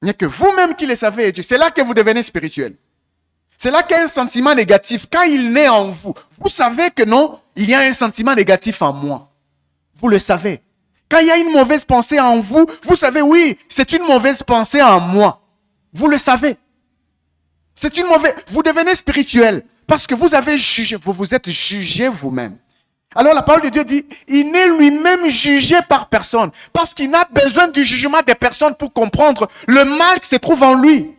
Il n'y a que vous-même qui le savez et Dieu. C'est là que vous devenez spirituel. C'est là qu'il y a un sentiment négatif. Quand il naît en vous, vous savez que non, il y a un sentiment négatif en moi. Vous le savez. Quand il y a une mauvaise pensée en vous, vous savez, oui, c'est une mauvaise pensée en moi. Vous le savez. C'est une mauvaise... Vous devenez spirituel parce que vous avez jugé, vous vous êtes jugé vous-même. Alors la parole de Dieu dit, il n'est lui-même jugé par personne parce qu'il n'a besoin du jugement des personnes pour comprendre le mal qui se trouve en lui.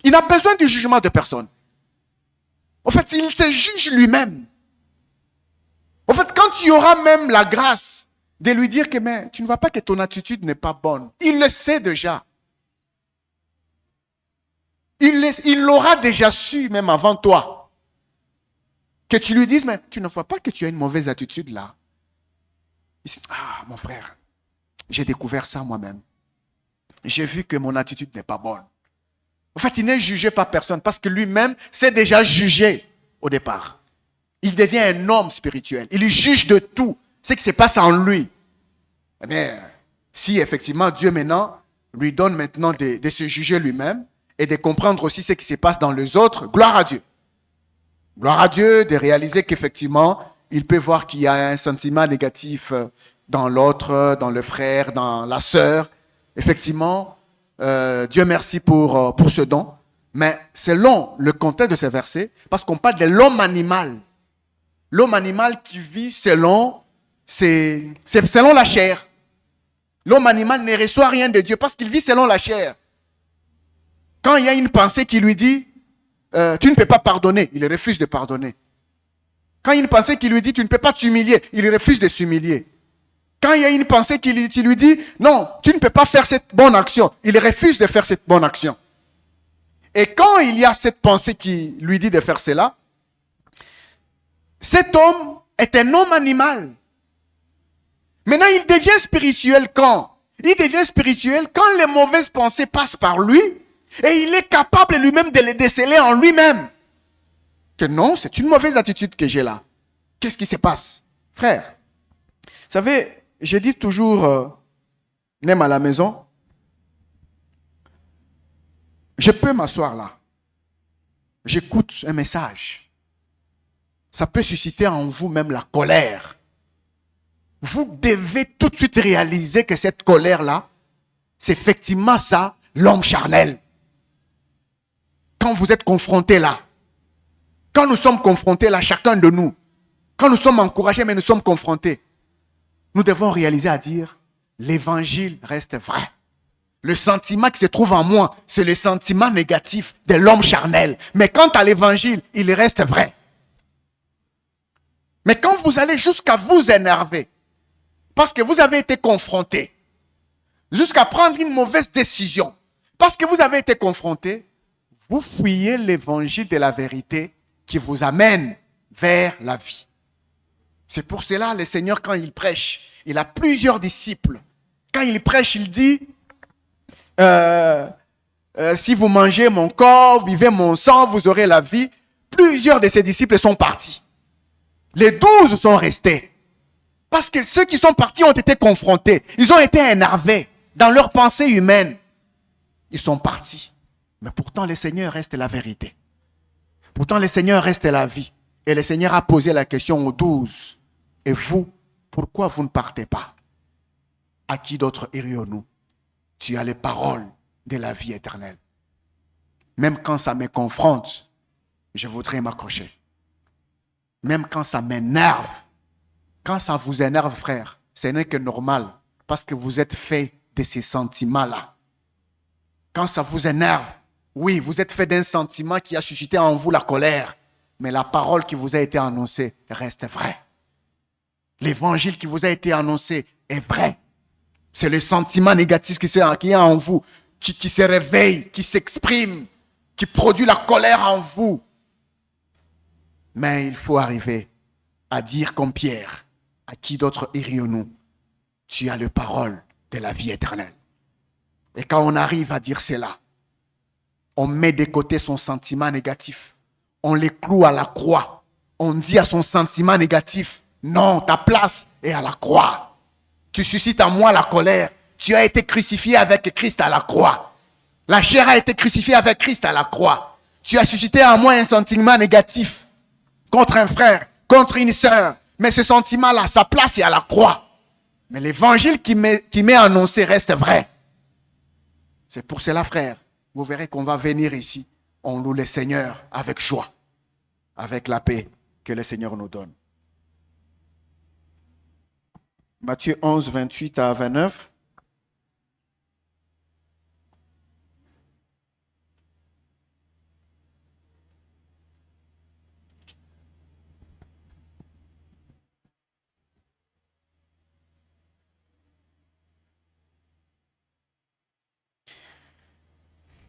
Il n'a besoin du jugement de personne. En fait, il se juge lui-même. En fait, quand tu auras même la grâce de lui dire que mais, tu ne vois pas que ton attitude n'est pas bonne, il le sait déjà. Il l'aura déjà su même avant toi. Que tu lui dises, mais tu ne vois pas que tu as une mauvaise attitude là. Il dit, mon frère, j'ai découvert ça moi-même. J'ai vu que mon attitude n'est pas bonne. En fait, il n'est jugé par personne parce que lui-même s'est déjà jugé au départ. Il devient un homme spirituel. Il juge de tout ce qui se passe en lui. Eh bien, si effectivement Dieu maintenant lui donne maintenant de se juger lui-même et de comprendre aussi ce qui se passe dans les autres, gloire à Dieu. Gloire à Dieu de réaliser qu'effectivement, il peut voir qu'il y a un sentiment négatif dans l'autre, dans le frère, dans la sœur. Effectivement, Dieu merci pour ce don. Mais selon le contexte de ces versets, parce qu'on parle de l'homme animal. L'homme animal qui vit selon la chair. L'homme animal ne reçoit rien de Dieu parce qu'il vit selon la chair. Quand il y a une pensée qui lui dit, tu ne peux pas pardonner, il refuse de pardonner. Quand il y a une pensée qui lui dit, tu ne peux pas t'humilier, il refuse de s'humilier. Quand il y a une pensée qui lui dit, non, tu ne peux pas faire cette bonne action, il refuse de faire cette bonne action. Et quand il y a cette pensée qui lui dit de faire cela, cet homme est un homme animal. Maintenant, il devient spirituel quand? Il devient spirituel quand les mauvaises pensées passent par lui et il est capable lui-même de les déceler en lui-même. Que non, c'est une mauvaise attitude que j'ai là. Qu'est-ce qui se passe? Frère, vous savez, je dis toujours, même à la maison, je peux m'asseoir là. J'écoute un message. ça peut susciter en vous même la colère. Vous devez tout de suite réaliser que cette colère-là, c'est effectivement ça, l'homme charnel. Quand vous êtes confronté là, quand nous sommes confrontés là, chacun de nous, quand nous sommes encouragés, mais nous sommes confrontés, nous devons réaliser à dire, l'évangile reste vrai. Le sentiment qui se trouve en moi, c'est le sentiment négatif de l'homme charnel. Mais quant à l'évangile, il reste vrai. Mais quand vous allez jusqu'à vous énerver, parce que vous avez été confronté, jusqu'à prendre une mauvaise décision, parce que vous avez été confronté, vous fuyez l'évangile de la vérité qui vous amène vers la vie. C'est pour cela, le Seigneur, quand il prêche, il a plusieurs disciples. Quand il prêche, il dit, si vous mangez mon corps, vivez mon sang, vous aurez la vie. Plusieurs de ses disciples sont partis. Les 12 sont restés. Parce que ceux qui sont partis ont été confrontés. Ils ont été énervés dans leur pensée humaine. Ils sont partis. Mais pourtant, le Seigneur reste la vérité. Pourtant, le Seigneur reste la vie. Et le Seigneur a posé la question aux 12. Et vous, pourquoi vous ne partez pas? À qui d'autre irions-nous? Tu as les paroles de la vie éternelle. Même quand ça me confronte, je voudrais m'accrocher. Même quand ça m'énerve, quand ça vous énerve, frère, ce n'est que normal, parce que vous êtes fait de ces sentiments-là. Quand ça vous énerve, oui, vous êtes fait d'un sentiment qui a suscité en vous la colère, mais la parole qui vous a été annoncée reste vraie. L'évangile qui vous a été annoncé est vrai. C'est le sentiment négatif qui est en vous, qui se réveille, qui s'exprime, qui produit la colère en vous. Mais il faut arriver à dire comme Pierre, à qui d'autre irions-nous? Tu as les paroles de la vie éternelle. Et quand on arrive à dire cela, on met de côté son sentiment négatif. On les cloue à la croix. On dit à son sentiment négatif, non, ta place est à la croix. Tu suscites en moi la colère. Tu as été crucifié avec Christ à la croix. La chair a été crucifiée avec Christ à la croix. Tu as suscité en moi un sentiment négatif contre un frère, contre une sœur. Mais ce sentiment-là, sa place est à la croix. Mais l'évangile qui m'est annoncé reste vrai. C'est pour cela, frère, vous verrez qu'on va venir ici. On loue le Seigneur avec joie, avec la paix que le Seigneur nous donne. Matthieu 11, 28 à 29.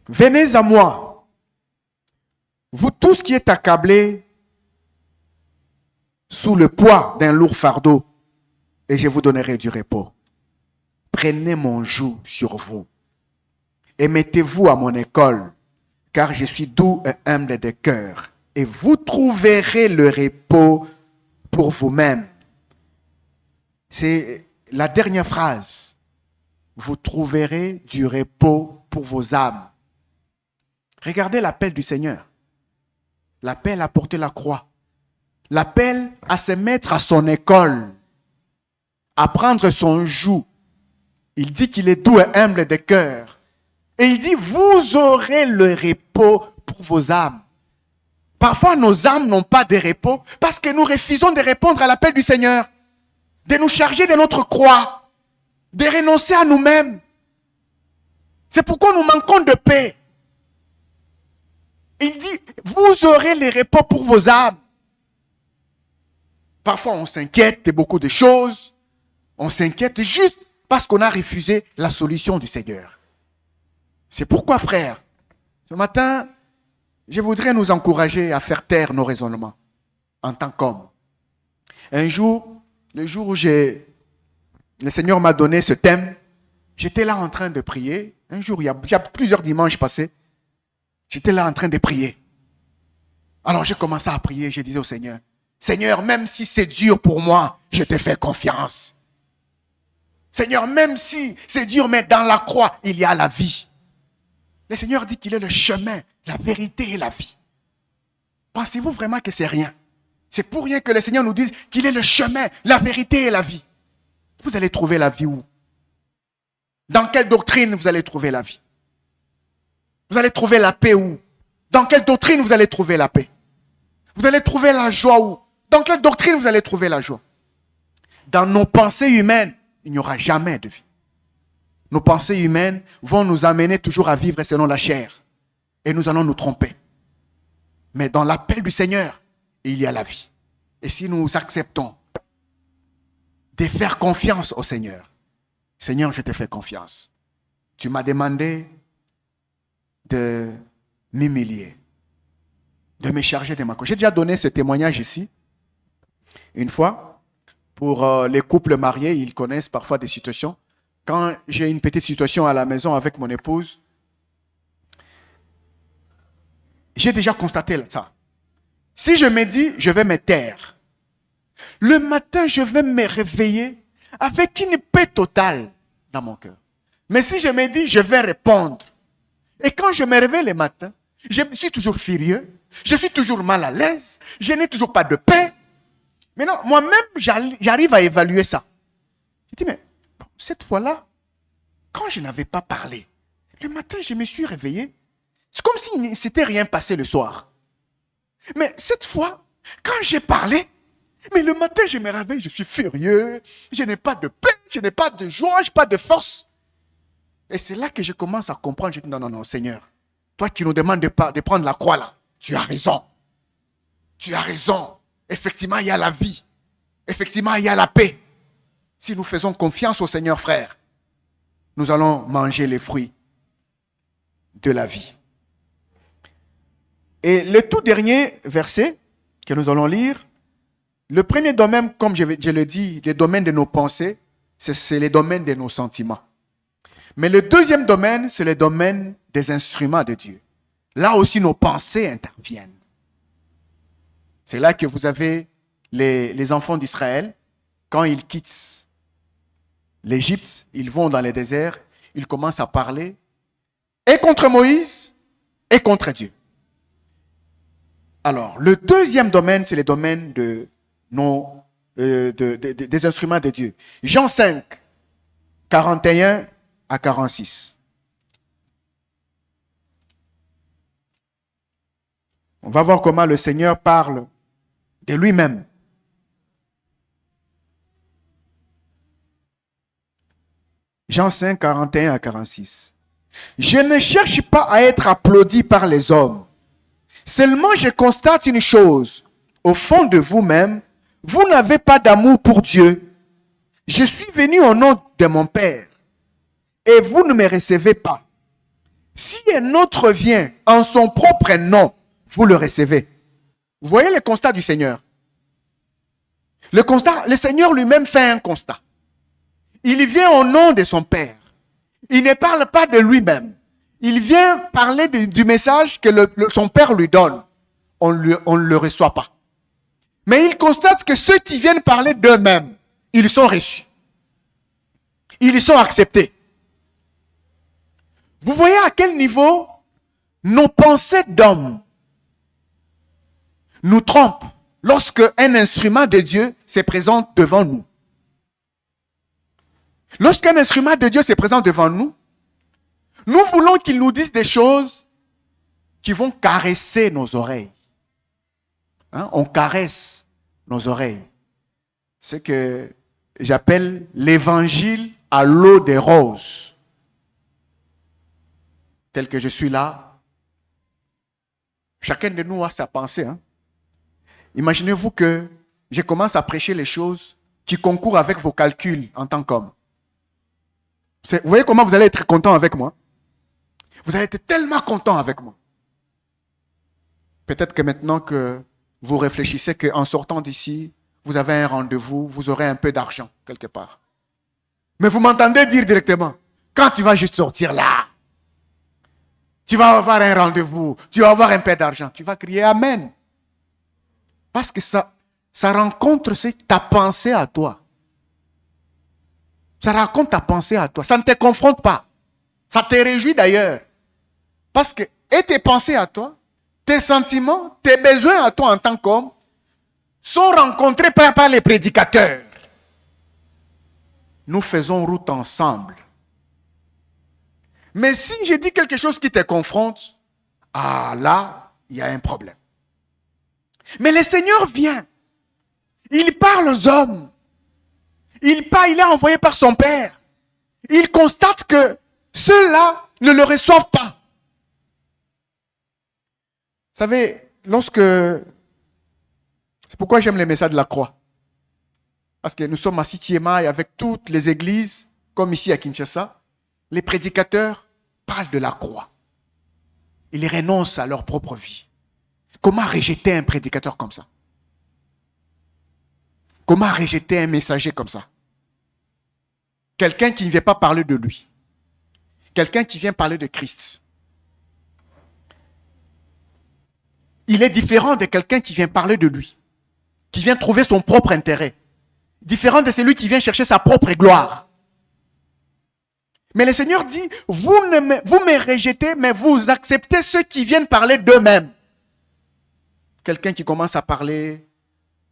Venez à moi, vous tous qui êtes accablés sous le poids d'un lourd fardeau, et je vous donnerai du repos. Prenez mon joug sur vous et mettez-vous à mon école, car je suis doux et humble de cœur, et vous trouverez le repos pour vous-même. C'est la dernière phrase. Vous trouverez du repos pour vos âmes. Regardez l'appel du Seigneur. L'appel à porter la croix. L'appel à se mettre à son école, à prendre son joug. Il dit qu'il est doux et humble de cœur. Et il dit, vous aurez le repos pour vos âmes. Parfois, nos âmes n'ont pas de repos parce que nous refusons de répondre à l'appel du Seigneur, de nous charger de notre croix, de renoncer à nous-mêmes. C'est pourquoi nous manquons de paix. Il dit, vous aurez le repos pour vos âmes. Parfois, on s'inquiète de beaucoup de choses. On s'inquiète juste parce qu'on a refusé la solution du Seigneur. C'est pourquoi, frère, ce matin, je voudrais nous encourager à faire taire nos raisonnements en tant qu'hommes. Un jour, le jour où le Seigneur m'a donné ce thème, j'étais là en train de prier. Un jour, il y a plusieurs dimanches passés, j'étais là en train de prier. Alors j'ai commencé à prier, je disais au Seigneur, Seigneur, même si c'est dur pour moi, je te fais confiance. Seigneur, même si c'est dur, mais dans la croix, il y a la vie. Le Seigneur dit qu'il est le chemin, la vérité et la vie. Pensez-vous vraiment que c'est rien? C'est pour rien que le Seigneur nous dise qu'il est le chemin, la vérité et la vie. Vous allez trouver la vie où? Dans quelle doctrine vous allez trouver la vie? Vous allez trouver la paix où? Dans quelle doctrine vous allez trouver la paix? Vous allez trouver la joie où? Dans quelle doctrine vous allez trouver la joie? Dans nos pensées humaines, il n'y aura jamais de vie. Nos pensées humaines vont nous amener toujours à vivre selon la chair. Et nous allons nous tromper. Mais dans l'appel du Seigneur, il y a la vie. Et si nous acceptons de faire confiance au Seigneur, Seigneur, je te fais confiance. Tu m'as demandé de m'humilier, de me charger de ma cause. J'ai déjà donné ce témoignage ici, une fois, pour les couples mariés, ils connaissent parfois des situations. Quand j'ai une petite situation à la maison avec mon épouse, j'ai déjà constaté ça. Si je me dis, je vais me taire, le matin, je vais me réveiller avec une paix totale dans mon cœur. Mais si je me dis, je vais répondre, et quand je me réveille le matin, je suis toujours furieux, je suis toujours mal à l'aise, je n'ai toujours pas de paix. Maintenant, moi-même, j'arrive à évaluer ça. Je dis, mais cette fois-là, quand je n'avais pas parlé, le matin, je me suis réveillé. C'est comme s'il ne s'était rien passé le soir. Mais cette fois, quand j'ai parlé, mais le matin, je me réveille, je suis furieux, je n'ai pas de paix, je n'ai pas de joie, je n'ai pas de force. Et c'est là que je commence à comprendre. Je dis, non, Seigneur, toi qui nous demandes de prendre la croix là, tu as raison. Tu as raison. Effectivement, il y a la vie. Effectivement, il y a la paix. Si nous faisons confiance au Seigneur, frère, nous allons manger les fruits de la vie. Et le tout dernier verset que nous allons lire, le premier domaine, comme je le dis, le domaine de nos pensées, c'est le domaine de nos sentiments. Mais le deuxième domaine, c'est le domaine des instruments de Dieu. Là aussi, nos pensées interviennent. C'est là que vous avez les enfants d'Israël, quand ils quittent l'Égypte, ils vont dans le désert, ils commencent à parler et contre Moïse et contre Dieu. Alors, le deuxième domaine, c'est le domaine des instruments de Dieu. Jean 5, 41 à 46. On va voir comment le Seigneur parle de lui-même. Jean 5, 41 à 46. Je ne cherche pas à être applaudi par les hommes. Seulement, je constate une chose. Au fond de vous-même, vous n'avez pas d'amour pour Dieu. Je suis venu au nom de mon Père et vous ne me recevez pas. Si un autre vient en son propre nom, vous le recevez. Vous voyez le constat du Seigneur. Le Seigneur lui-même fait un constat. Il vient au nom de son Père. Il ne parle pas de lui-même. Il vient parler du message que son Père lui donne. On ne le reçoit pas. Mais il constate que ceux qui viennent parler d'eux-mêmes, ils sont reçus. Ils sont acceptés. Vous voyez à quel niveau nos pensées d'hommes nous trompent lorsque un instrument de Dieu se présente devant nous. Lorsqu'un instrument de Dieu se présente devant nous, nous voulons qu'il nous dise des choses qui vont caresser nos oreilles. On caresse nos oreilles. C'est ce que j'appelle l'évangile à l'eau des roses. Tel que je suis là, chacun de nous a sa pensée. Imaginez-vous que je commence à prêcher les choses qui concourent avec vos calculs en tant qu'homme. Vous voyez comment vous allez être content avec moi? Vous allez être tellement content avec moi. Peut-être que maintenant que vous réfléchissez qu'en sortant d'ici, vous avez un rendez-vous, vous aurez un peu d'argent quelque part. Mais vous m'entendez dire directement, quand tu vas juste sortir là, tu vas avoir un rendez-vous, tu vas avoir un peu d'argent, tu vas crier Amen. Parce que ça rencontre ta pensée à toi. Ça raconte ta pensée à toi. Ça ne te confronte pas. Ça te réjouit d'ailleurs. Parce que, et tes pensées à toi, tes sentiments, tes besoins à toi en tant qu'homme, sont rencontrés par les prédicateurs. Nous faisons route ensemble. Mais si je dis quelque chose qui te confronte, ah là, il y a un problème. Mais le Seigneur vient. Il parle aux hommes. Il est envoyé par son Père. Il constate que ceux-là ne le reçoivent pas. Vous savez, c'est pourquoi j'aime les messages de la croix. Parce que nous sommes à Sitiema et avec toutes les églises, comme ici à Kinshasa, les prédicateurs parlent de la croix. Ils renoncent à leur propre vie. Comment rejeter un prédicateur comme ça? Comment rejeter un messager comme ça? Quelqu'un qui ne vient pas parler de lui. Quelqu'un qui vient parler de Christ. Il est différent de quelqu'un qui vient parler de lui, qui vient trouver son propre intérêt. Différent de celui qui vient chercher sa propre gloire. Mais le Seigneur dit, vous me rejetez, mais vous acceptez ceux qui viennent parler d'eux-mêmes. Quelqu'un qui commence à parler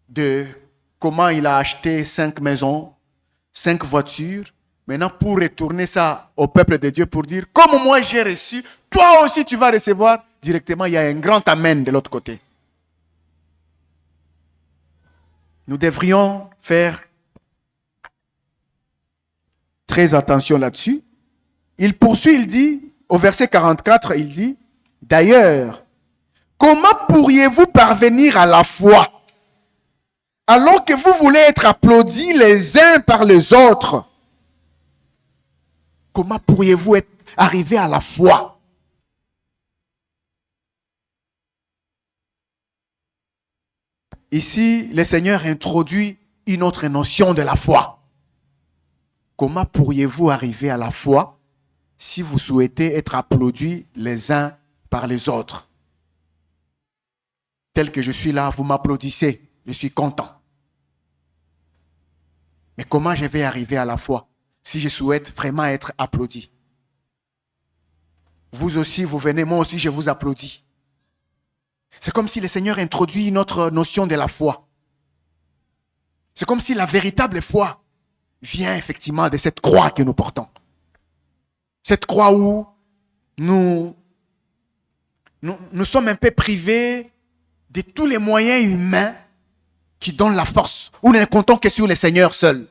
de comment il a acheté 5 maisons, 5 voitures. Maintenant, pour retourner ça au peuple de Dieu, pour dire, comme moi j'ai reçu, toi aussi tu vas recevoir. Directement, il y a un grand amen de l'autre côté. Nous devrions faire très attention là-dessus. Il poursuit, il dit, au verset 44, il dit, d'ailleurs, comment pourriez-vous parvenir à la foi alors que vous voulez être applaudis les uns par les autres? Comment pourriez-vous arriver à la foi? Ici, le Seigneur introduit une autre notion de la foi. Comment pourriez-vous arriver à la foi si vous souhaitez être applaudis les uns par les autres? Tel que je suis là, vous m'applaudissez, je suis content. Mais comment je vais arriver à la foi si je souhaite vraiment être applaudi? Vous aussi, vous venez, moi aussi, je vous applaudis. C'est comme si le Seigneur introduit une autre notion de la foi. C'est comme si la véritable foi vient effectivement de cette croix que nous portons. Cette croix où nous sommes un peu privés de tous les moyens humains qui donnent la force. Où nous ne comptons que sur le Seigneur seul.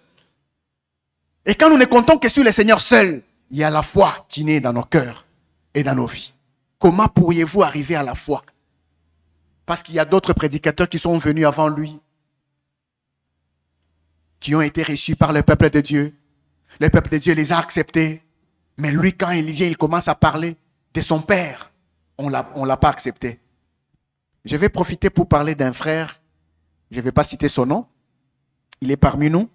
Et quand nous ne comptons que sur le Seigneur seul, il y a la foi qui naît dans nos cœurs et dans nos vies. Comment pourriez-vous arriver à la foi? Parce qu'il y a d'autres prédicateurs qui sont venus avant lui, qui ont été reçus par le peuple de Dieu. Le peuple de Dieu les a acceptés. Mais lui, quand il vient, il commence à parler de son père. On ne l'a pas accepté. Je vais profiter pour parler d'un frère. Je ne vais pas citer son nom. Il est parmi nous.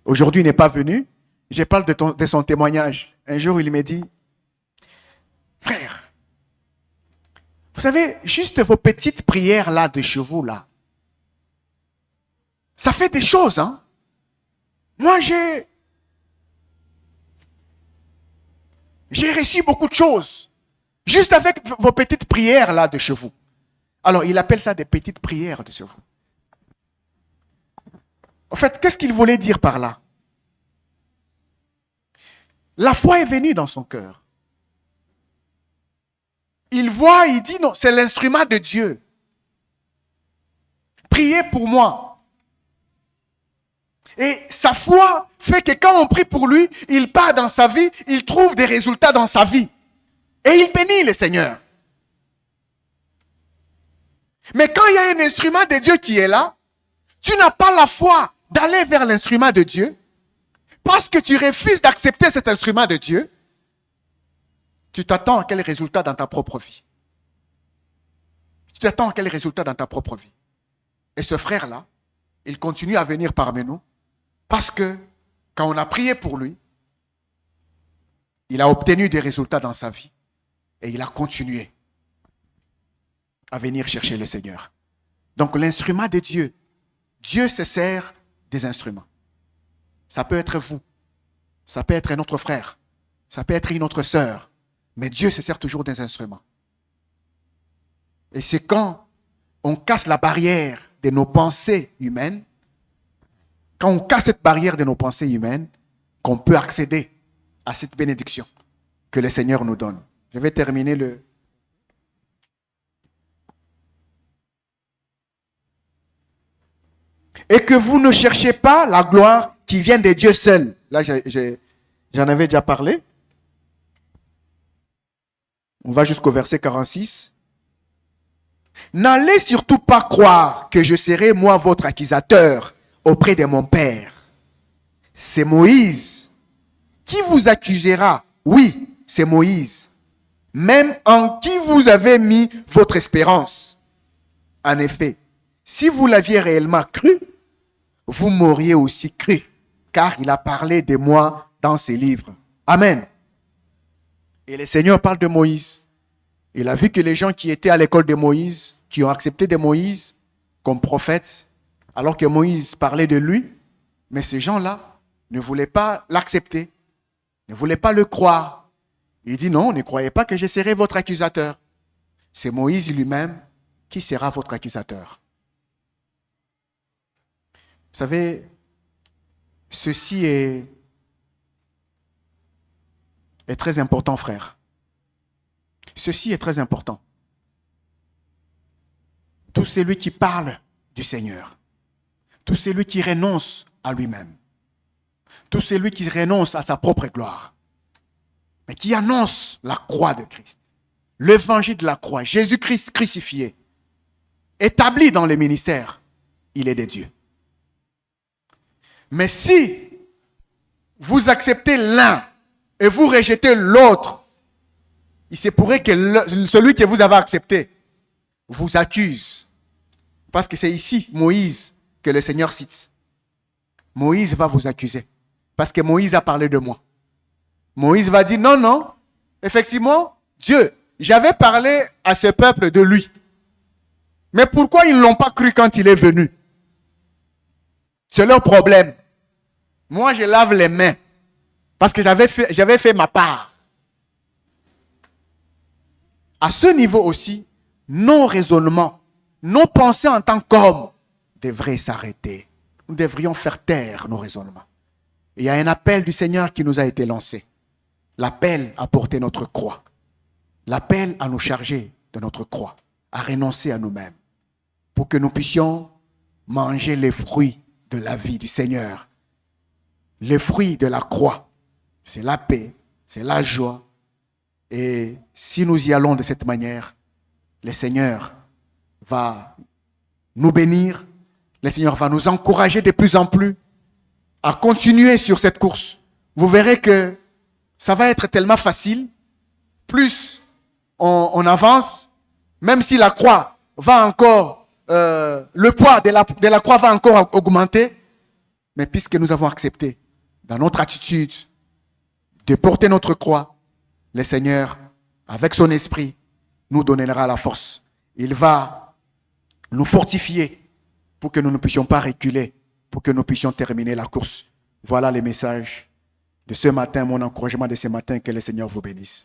Aujourd'hui, il n'est pas venu. Je parle de son témoignage. Un jour, il me dit, frère, vous savez, juste vos petites prières là de chez vous là, ça fait des choses, hein. Moi, j'ai reçu beaucoup de choses. Juste avec vos petites prières là de chez vous. Alors, il appelle ça des petites prières de chez vous. En fait, qu'est-ce qu'il voulait dire par là? La foi est venue dans son cœur. Il voit, il dit non, c'est l'instrument de Dieu. Priez pour moi. Et sa foi fait que quand on prie pour lui, il part dans sa vie, il trouve des résultats dans sa vie. Et il bénit le Seigneur. Mais quand il y a un instrument de Dieu qui est là, tu n'as pas la foi d'aller vers l'instrument de Dieu, parce que tu refuses d'accepter cet instrument de Dieu, tu t'attends à quel résultat dans ta propre vie? Tu t'attends à quel résultat dans ta propre vie? Et ce frère-là, il continue à venir parmi nous, parce que quand on a prié pour lui, il a obtenu des résultats dans sa vie, et il a continué à venir chercher le Seigneur. Donc l'instrument de Dieu, Dieu se sert des instruments. Ça peut être vous, ça peut être un autre frère, ça peut être une autre sœur, mais Dieu se sert toujours des instruments. Et c'est quand on casse la barrière de nos pensées humaines, quand on casse cette barrière de nos pensées humaines, qu'on peut accéder à cette bénédiction que le Seigneur nous donne. Je vais terminer le... Et que vous ne cherchez pas la gloire qui vient de Dieu seul. Là, j'en avais déjà parlé. On va jusqu'au verset 46. N'allez surtout pas croire que je serai, moi, votre accusateur auprès de mon Père. C'est Moïse qui vous accusera. Oui, c'est Moïse. Même en qui vous avez mis votre espérance. En effet, si vous l'aviez réellement cru, vous m'auriez aussi cru, car il a parlé de moi dans ses livres. Amen. Et le Seigneur parle de Moïse. Il a vu que les gens qui étaient à l'école de Moïse, qui ont accepté de Moïse comme prophète, alors que Moïse parlait de lui, mais ces gens-là ne voulaient pas l'accepter, ne voulaient pas le croire. Il dit non, ne croyez pas que je serai votre accusateur. C'est Moïse lui-même qui sera votre accusateur. Vous savez, ceci est très important, frère. Ceci est très important. Tout celui qui parle du Seigneur, tout celui qui renonce à lui-même, tout celui qui renonce à sa propre gloire, mais qui annonce la croix de Christ, l'évangile de la croix, Jésus-Christ crucifié, établi dans les ministères, il est de Dieu. Mais si vous acceptez l'un et vous rejetez l'autre, il se pourrait que celui que vous avez accepté vous accuse. Parce que c'est ici, Moïse, que le Seigneur cite. Moïse va vous accuser. Parce que Moïse a parlé de moi. Moïse va dire, non, non, effectivement, Dieu, j'avais parlé à ce peuple de lui. Mais pourquoi ils ne l'ont pas cru quand il est venu? C'est leur problème. Moi, je lave les mains. Parce que j'avais fait ma part. À ce niveau aussi, nos raisonnements, nos pensées en tant qu'hommes devraient s'arrêter. Nous devrions faire taire nos raisonnements. Il y a un appel du Seigneur qui nous a été lancé. L'appel à porter notre croix. L'appel à nous charger de notre croix. À renoncer à nous-mêmes. Pour que nous puissions manger les fruits de la vie du Seigneur. Les fruits de la croix. C'est la paix, c'est la joie. Et si nous y allons de cette manière, le Seigneur va nous bénir. Le Seigneur va nous encourager de plus en plus à continuer sur cette course. Vous verrez que ça va être tellement facile. Plus on avance, même si la croix va encore, le poids de la croix va encore augmenter, mais puisque nous avons accepté dans notre attitude de porter notre croix, le Seigneur, avec son esprit, nous donnera la force. Il va nous fortifier pour que nous ne puissions pas reculer, pour que nous puissions terminer la course. Voilà les messages de ce matin, mon encouragement de ce matin. Que le Seigneur vous bénisse.